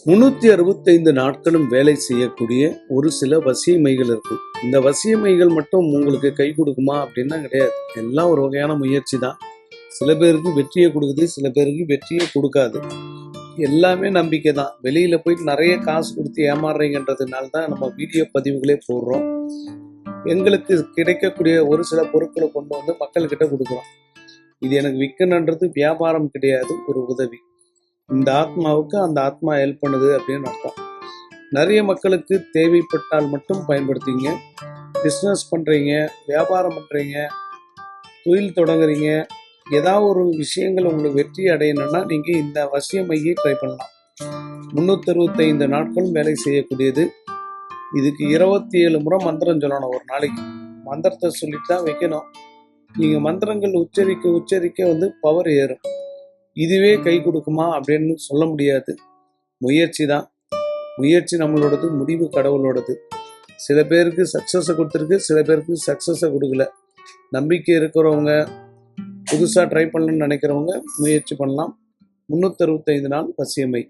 365 நாட்களும் வேலை செய்யக்கூடிய ஒரு சில வசியமைகள் இருக்கு. இந்த வசியமைகள் மட்டும் உங்களுக்கு கை கொடுக்குமா அப்படின்னா கிடையாது. எல்லாம் ஒரு வகையான முயற்சி தான். சில பேருக்கு வெற்றியை கொடுக்குது, சில பேருக்கு வெற்றியை கொடுக்காது. எல்லாமே நம்பிக்கை தான். வெளியில போயிட்டு நிறைய காசு கொடுத்து ஏமாறுறீங்கன்றதுனால தான் நம்ம வீடியோ பதிவுகளே போடுறோம். எங்களுக்கு கிடைக்கக்கூடிய ஒரு சில பொருட்களை கொண்டு வந்து மக்கள்கிட்ட கொடுக்குறோம். இது எனக்கு விற்கணுன்றது வியாபாரம் கிடையாது, ஒரு உதவி. இந்த ஆத்மாவுக்கு அந்த ஆத்மா ஹெல்ப் பண்ணுது அப்படின்னு அர்த்தம். நிறைய மக்களுக்கு தேவைப்பட்டால் மட்டும் பயன்படுத்திங்க. பிஸ்னஸ் பண்ணுறீங்க, வியாபாரம் பண்ணுறீங்க, தொழில் தொடங்குறீங்க, ஏதாவது ஒரு விஷயங்கள் உங்களுக்கு வெற்றி அடையணும்னா நீங்கள் இந்த வசிய மையை ட்ரை பண்ணலாம். 365 நாட்களும் வேலை செய்யக்கூடியது. இதுக்கு 27 முறை மந்திரம் சொல்லணும் ஒரு நாளைக்கு. மந்திரத்தை சொல்லிட்டு தான் வைக்கணும். நீங்கள் மந்திரங்கள் உச்சரிக்க வந்து பவர் ஏறும். இதுவே கை கொடுக்குமா அப்படின்னு சொல்ல முடியாது. முயற்சி தான். முயற்சி நம்மளோடது, முடிவு கடவுளோடது. சில பேருக்கு சக்ஸஸை கொடுத்துருக்கு, சில பேருக்கு சக்ஸஸை கொடுக்கல. நம்பிக்கை இருக்கிறவங்க, புதுசாக ட்ரை பண்ணணும்னு நினைக்கிறவங்க முயற்சி பண்ணலாம். 365 நாள் வசியமை.